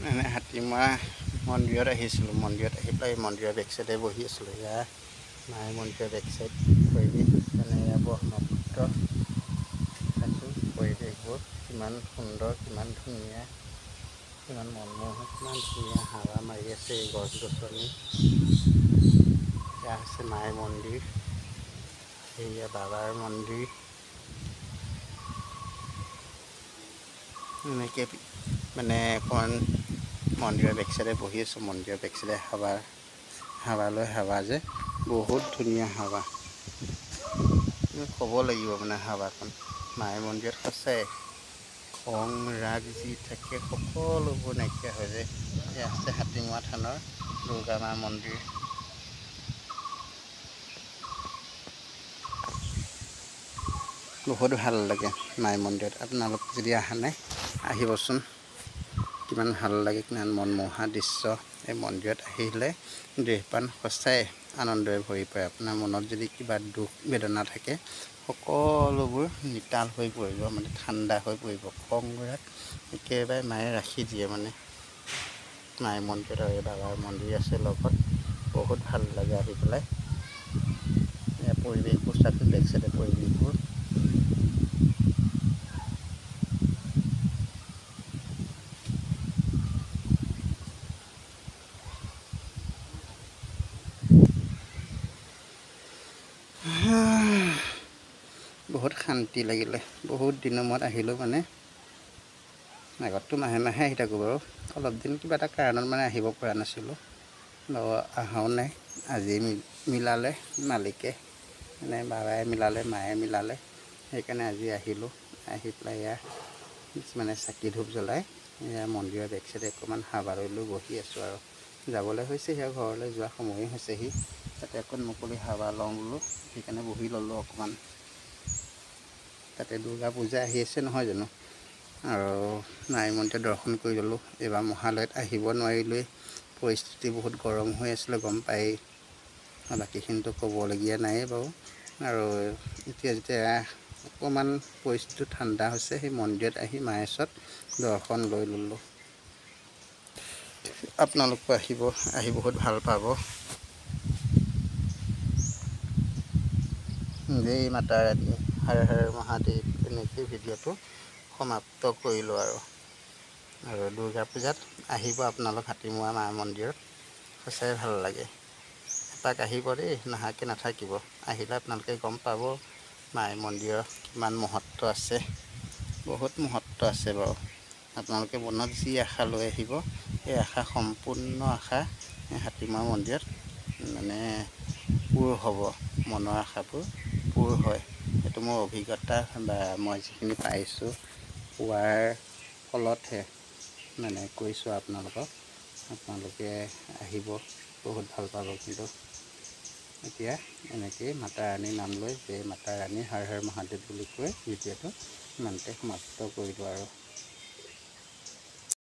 মানে হাতীমৰা মন্দিৰত আহিছিলোঁ। মন্দিৰত আহি পেলাই মন্দিৰৰ বেক চাইডে বহি আছিলোঁ। এয়া মায়ে মন্দিৰৰ বেক চাইড পৰিৱেশ মানে এয়া ব্ৰহ্মপুত্ৰ চাইছোঁ। পৰিৱেশবোৰ কিমান সুন্দৰ, কিমান ধুনীয়া, কিমান মনোমোহক, কিমান ধুনীয়া হাৱা মাৰি আছে এই গছ গছনি। এয়া হৈছে মায়ে মন্দিৰ, এয়া বাবাৰ মন্দিৰ। এনেকৈ মানে অকণমান মন্দিৰৰ বেক চাইডে বহি আছোঁ। মন্দিৰৰ বেক চাইডে হাৱালৈ হাৱা যে বহুত ধুনীয়া হাৱা, ক'ব লাগিব মানে হাৱাখন। মায়ে মন্দিৰত সঁচাই খং ৰাগ যি থাকে সকলোবোৰ নাইকিয়া হৈ যায়। এয়া আছে হাতীমৰা থানৰ দুৰ্গা মা মন্দিৰ। বহুত ভাল লাগে মায়ে মন্দিৰত। আপোনালোক যদি অহা নাই আহিবচোন, কিমান ভাল লাগে, কিমান মনোমোহা দৃশ্য। এই মন্দিৰত আহিলে দেহপ্ৰাণ সঁচাই আনন্দৰে ভৰি পৰে। আপোনাৰ মনত যদি কিবা দুখ বেদনা থাকে সকলোবোৰ নিতাল হৈ পৰিব, মানে ঠাণ্ডা হৈ পৰিব। খং ৰাগ একেবাৰে মায়ে ৰাখি দিয়ে মানে। মায়ে মন্দিৰত আৰু বাবাৰ মন্দিৰ আছে লগত, বহুত ভাল লাগে আহি পেলাই। এয়া পৰিৱেশবোৰ চাওক, বেক চাইডে পৰিৱেশবোৰ। বহুত শান্তি লাগিলে। বহুত দিনৰ মূৰত আহিলোঁ মানে। আগততো মাহে মাহে আহি থাকোঁ বাৰু, অলপ দিন কিবা এটা কাৰণত মানে আহিব পৰা নাছিলোঁ। অহাও নাই। আজি মিলালে মালিকে, মানে বাবাই মিলালে, মায়ে মিলালে, সেইকাৰণে আজি আহিলোঁ। আহি পেলাই এয়া মানে চাকি ধূপ জ্বলাই এয়া মন্দিৰৰ বেক চাইডে অকণমান হাৱা লৈ বহি আছোঁ আৰু। যাবলৈ হৈছে, সেয়া ঘৰলৈ যোৱা সময়ে হৈছেহি। তাতে অকণ মুকলি হাৱা লওঁ বোলো, সেইকাৰণে বহি ল'লোঁ অকণমান। তাতে দুৰ্গা পূজা আহি আছে নহয় জানো, আৰু মায়ে মন্দিৰত দৰ্শন কৰি ল'লোঁ। এইবাৰ মহালয়ত আহিব নোৱাৰিলোৱেই, পৰিস্থিতি বহুত গৰম হৈ আছিলে গম পায়েই। বাকীখিনিতো ক'বলগীয়া নায়েই বাৰু। আৰু এতিয়া যেতিয়া অকণমান পৰিস্থিতি ঠাণ্ডা হৈছে, সেই মন্দিৰত আহি মায়ে ওচৰত দৰ্শন লৈ ল'লোঁ। আপোনালোকো আহিব, আহি বহুত ভাল পাব। জয় মাতা ৰাণী, হৰ হৰ মহাদেৱ। এনেকৈ ভিডিঅ'টো সমাপ্ত কৰিলোঁ আৰু দুৰ্গা পূজাত আহিব আপোনালোক হাতীমৰা মা মন্দিৰত, সঁচাই ভাল লাগে। এপাক আহিব দেই, নহাকৈ নাথাকিব। আহিলে আপোনালোকে গম পাব মায়ে মন্দিৰৰ কিমান মহত্ব আছে। বহুত মহত্ব আছে বাৰু। আপোনালোকে মনত যি আশা লৈ আহিব, এই আশা সম্পূৰ্ণ আশা হাতীমৰা মন্দিৰত মানে পূৰ হ'ব। মনৰ আশাবোৰ পূৰ হয়, সেইটো মোৰ অভিজ্ঞতা বা মই যিখিনি পাইছোঁ পোৱাৰ ফলতহে মানে কৈছোঁ আপোনালোকক। আপোনালোকে আহিব, বহুত ভাল পাব। কিন্তু এতিয়া এনেকেই মাতা ৰাণীৰ নাম লৈ, জয় মাতা ৰাণী, হৰ হৰ মহাদেৱ বুলি কৈ ভিডিঅ'টো ইমানতে সমাপ্ত কৰিলোঁ আৰু।